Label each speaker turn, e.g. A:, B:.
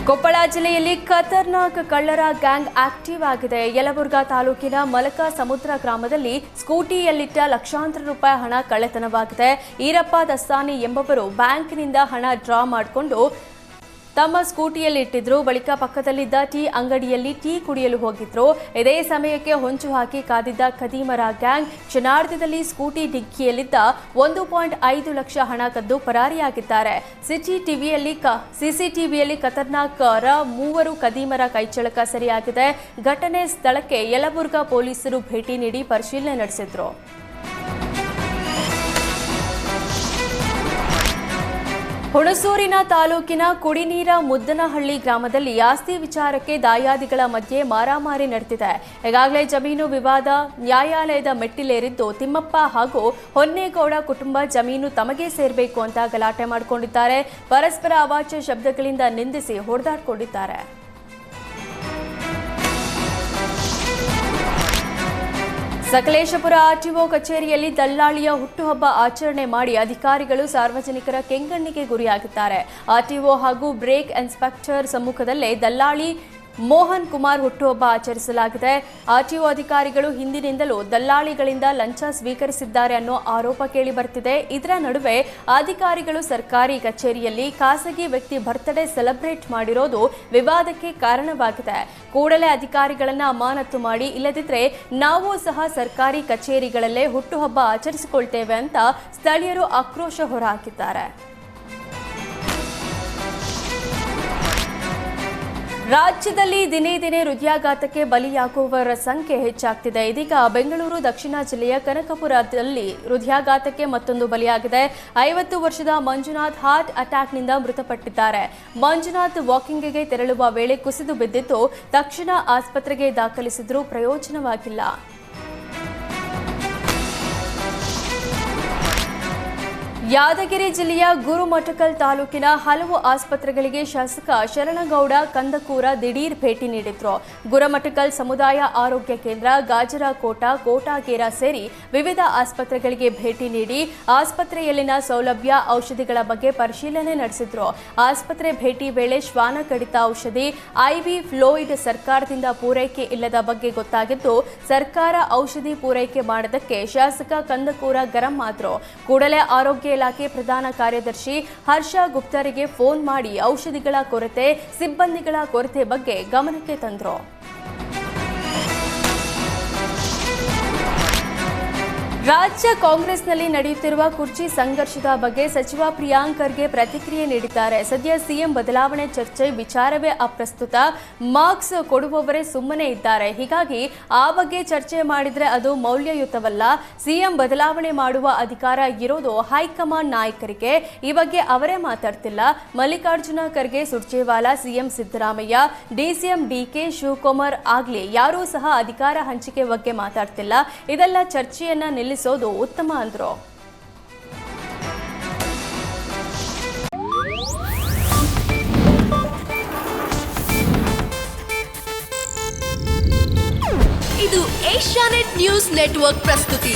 A: ಕೊಪ್ಪಳ ಜಿಲ್ಲೆಯಲ್ಲಿ ಖತರ್ನಾಕ್ ಕಳ್ಳರ gang active ಆಗಿದೆ. ಯಲಬುರ್ಗಾ ತಾಲೂಕಿನ ಮಲಕ ಸಮುದ್ರ ಗ್ರಾಮದಲ್ಲಿ ಸ್ಕೂಟಿಯಲ್ಲಿಟ್ಟ ಲಕ್ಷಾಂತರ ರೂಪಾಯಿ ಹಣ ಕಳ್ಳತನವಾಗಿದೆ. ಈರಪ್ಪ ದಸ್ತಾನಿ ಎಂಬವರು ಬ್ಯಾಂಕ್ನಿಂದ ಹಣ ಡ್ರಾ ಮಾಡಿಕೊಂಡು ತಮ್ಮ ಸ್ಕೂಟಿಯಲ್ಲಿ ಇಟ್ಟಿದ್ರು. ಬಳಿಕ ಪಕ್ಕದಲ್ಲಿದ್ದ ಟೀ ಅಂಗಡಿಯಲ್ಲಿ ಟೀ ಕುಡಿಯಲು ಹೋಗಿದ್ರು. ಇದೇ ಸಮಯಕ್ಕೆ ಹೊಂಚು ಹಾಕಿ ಕಾದಿದ್ದ ಖದೀಮರ ಗ್ಯಾಂಗ್ ಕ್ಷಣಾರ್ಧದಲ್ಲಿ ಸ್ಕೂಟಿ ಡಿಕ್ಕಿಯಲ್ಲಿದ್ದ 1.5 ಲಕ್ಷ ಹಣ ಕದ್ದು ಪರಾರಿಯಾಗಿದ್ದಾರೆ. ಸಿಸಿಟಿವಿಯಲ್ಲಿ ಖತರ್ನಾಕ್ ಮೂವರು ಖದೀಮರ ಕೈಚಳಕ ಸೆರೆಯಾಗಿದೆ. ಘಟನೆ ಸ್ಥಳಕ್ಕೆ ಯಲಬುರ್ಗಾ ಪೊಲೀಸರು ಭೇಟಿ ನೀಡಿ ಪರಿಶೀಲನೆ ನಡೆಸಿದ್ರು. ಹುಣಸೂರಿನ ತಾಲೂಕಿನ ಕುಡಿನೀರ ಮುದ್ದನಹಳ್ಳಿ ಗ್ರಾಮದಲ್ಲಿ ಆಸ್ತಿ ವಿಚಾರಕ್ಕೆ ದಾಯಾದಿಗಳ ಮಧ್ಯೆ ಮಾರಾಮಾರಿ ನಡೆದಿದೆ. ಈಗಾಗಲೇ ಜಮೀನು ವಿವಾದ ನ್ಯಾಯಾಲಯದ ಮೆಟ್ಟಿಲೇರಿದ್ದು, ತಿಮ್ಮಪ್ಪ ಹಾಗೂ ಹೊನ್ನೇಗೌಡ ಕುಟುಂಬ ಜಮೀನು ತಮಗೆ ಸೇರಬೇಕು ಅಂತ ಗಲಾಟೆ ಮಾಡಿಕೊಂಡಿದ್ದಾರೆ. ಪರಸ್ಪರ ಅವಾಚ್ಯ ಶಬ್ದಗಳಿಂದ ನಿಂದಿಸಿ ಹೊಡೆದಾಡಿಕೊಂಡಿದ್ದಾರೆ. ಸಕಲೇಶಪುರ ಆರ್ಟಿಒ ಕಚೇರಿಯಲ್ಲಿ ದಲ್ಲಾಳಿಯ ಹುಟ್ಟುಹಬ್ಬ ಆಚರಣೆ ಮಾಡಿ ಅಧಿಕಾರಿಗಳು ಸಾರ್ವಜನಿಕರ ಕೆಂಗಣ್ಣಿಗೆ ಗುರಿಯಾಗಿದ್ದಾರೆ. ಆರ್ಟಿಒ ಹಾಗೂ ಬ್ರೇಕ್ ಇನ್ಸ್ಪೆಕ್ಟರ್ ಸಮ್ಮುಖದಲ್ಲೇ ದಲ್ಲಾಳಿ ಮೋಹನ್ ಕುಮಾರ್ ಹುಟ್ಟುಹಬ್ಬ ಆಚರಿಸಲಾಗಿದೆ. ಆರ್ಟಿಒ ಅಧಿಕಾರಿಗಳು ಹಿಂದಿನಿಂದಲೂ ದಲ್ಲಾಳಿಗಳಿಂದ ಲಂಚ ಸ್ವೀಕರಿಸಿದ್ದಾರೆ ಅನ್ನೋ ಆರೋಪ ಕೇಳಿ ಬರ್ತಿದೆ. ಇದರ ನಡುವೆ ಅಧಿಕಾರಿಗಳು ಸರ್ಕಾರಿ ಕಚೇರಿಯಲ್ಲಿ ಖಾಸಗಿ ವ್ಯಕ್ತಿ ಬರ್ತ್ಡೇ ಸೆಲೆಬ್ರೇಟ್ ಮಾಡಿರೋದು ವಿವಾದಕ್ಕೆ ಕಾರಣವಾಗಿದೆ. ಕೂಡಲೇ ಅಧಿಕಾರಿಗಳನ್ನ ಅಮಾನತು ಮಾಡಿ, ಇಲ್ಲದಿದ್ದರೆ ನಾವು ಸಹ ಸರ್ಕಾರಿ ಕಚೇರಿಗಳಲ್ಲೇ ಹುಟ್ಟುಹಬ್ಬ ಆಚರಿಸಿಕೊಳ್ತೇವೆ ಅಂತ ಸ್ಥಳೀಯರು ಆಕ್ರೋಶ ಹೊರಹಾಕಿದ್ದಾರೆ. ರಾಜ್ಯದಲ್ಲಿ ದಿನೇ ದಿನೇ ಹೃದಯಾಘಾತಕ್ಕೆ ಬಲಿಯಾಗುವವರ ಸಂಖ್ಯೆ ಹೆಚ್ಚಾಗ್ತಿದೆ. ಇದೀಗ ಬೆಂಗಳೂರು ದಕ್ಷಿಣ ಜಿಲ್ಲೆಯ ಕನಕಪುರದಲ್ಲಿ ಹೃದಯಾಘಾತಕ್ಕೆ ಮತ್ತೊಂದು ಬಲಿಯಾಗಿದೆ. 50 ವರ್ಷದ ಮಂಜುನಾಥ್ ಹಾರ್ಟ್ ಅಟ್ಯಾಕ್ನಿಂದ ಮೃತಪಟ್ಟಿದ್ದಾರೆ. ಮಂಜುನಾಥ್ ವಾಕಿಂಗ್ಗೆ ತೆರಳುವ ವೇಳೆ ಕುಸಿದು ಬಿದ್ದಿದ್ದು, ತಕ್ಷಣ ಆಸ್ಪತ್ರೆಗೆ ದಾಖಲಿಸಿದ್ರೂ ಪ್ರಯೋಜನವಾಗಿಲ್ಲ. ಯಾದಗಿರಿ ಜಿಲ್ಲೆಯ ಗುರುಮಠಕಲ್ ತಾಲೂಕಿನ ಹಲವು ಆಸ್ಪತ್ರೆಗಳಿಗೆ ಶಾಸಕ ಶರಣಗೌಡ ಕಂದಕೂರ ದಿಢೀರ್ ಭೇಟಿ ನೀಡಿದ್ರು. ಗುರುಮಠಕಲ್ ಸಮುದಾಯ ಆರೋಗ್ಯ ಕೇಂದ್ರ, ಗಾಜರಕೋಟ, ಕೋಟಾಗೇರ ಸೇರಿ ವಿವಿಧ ಆಸ್ಪತ್ರೆಗಳಿಗೆ ಭೇಟಿ ನೀಡಿ ಆಸ್ಪತ್ರೆಯಲ್ಲಿನ ಸೌಲಭ್ಯ, ಔಷಧಿಗಳ ಬಗ್ಗೆ ಪರಿಶೀಲನೆ ನಡೆಸಿದ್ರು. ಆಸ್ಪತ್ರೆ ಭೇಟಿ ವೇಳೆ ಶ್ವಾನ ಕಡಿತ ಔಷಧಿ, ಐವಿ ಫ್ಲೂಯಿಡ್ ಸರ್ಕಾರದಿಂದ ಪೂರೈಕೆ ಇಲ್ಲದ ಬಗ್ಗೆ ಗೊತ್ತಾಗಿದ್ದು, ಸರ್ಕಾರ ಔಷಧಿ ಪೂರೈಕೆ ಮಾಡದಕ್ಕೆ ಶಾಸಕ ಕಂದಕೂರ ಗರಂ ಆದ್ರು. ಕೂಡಲೇ ಆರೋಗ್ಯ ಇಲಾಖೆ ಪ್ರಧಾನ ಕಾರ್ಯದರ್ಶಿ ಹರ್ಷ ಗುಪ್ತರಿಗೆ ಫೋನ್ ಮಾಡಿ ಔಷಧಿಗಳ ಕೊರತೆ, ಸಿಬ್ಬಂದಿಗಳ ಕೊರತೆ ಬಗ್ಗೆ ಗಮನಕ್ಕೆ ತಂದರು. ರಾಜ್ಯ ಕಾಂಗ್ರೆಸ್ನಲ್ಲಿ ನಡೆಯುತ್ತಿರುವ ಕುರ್ಚಿ ಸಂಘರ್ಷದ ಬಗ್ಗೆ ಸಚಿವ ಪ್ರಿಯಾಂಕ್ ಖರ್ಗೆ ಪ್ರತಿಕ್ರಿಯೆ ನೀಡಿದ್ದಾರೆ. ಸದ್ಯ ಸಿಎಂ ಬದಲಾವಣೆ ಚರ್ಚೆ ವಿಚಾರವೇ ಅಪ್ರಸ್ತುತ. ಮಾರ್ಕ್ಸ್ ಕೊಡುವವರೇ ಸುಮ್ಮನೆ ಇದ್ದಾರೆ. ಹೀಗಾಗಿ ಆ ಬಗ್ಗೆ ಚರ್ಚೆ ಮಾಡಿದ್ರೆ ಅದು ಮೌಲ್ಯಯುತವಲ್ಲ. ಸಿಎಂ ಬದಲಾವಣೆ ಮಾಡುವ ಅಧಿಕಾರ ಇರೋದು ಹೈಕಮಾಂಡ್ ನಾಯಕರಿಗೆ. ಈ ಬಗ್ಗೆ ಅವರೇ ಮಾತಾಡ್ತಿಲ್ಲ. Mallikarjun Kharge, Surjewala, CM Siddaramaiah, DCM DK Shivakumar ಆಗ್ಲಿ ಯಾರೂ ಸಹ ಅಧಿಕಾರ ಹಂಚಿಕೆ ಬಗ್ಗೆ ಮಾತಾಡ್ತಿಲ್ಲ. ಇದೆಲ್ಲ ಚರ್ಚೆಯನ್ನ ನಿಲ್ಲಿಸೋದು ಉತ್ತಮ ಅಂದ್ರು.
B: ಇದು ಏಷ್ಯಾನೆಟ್ ನ್ಯೂಸ್ ನೆಟ್ವರ್ಕ್ ಪ್ರಸ್ತುತಿ.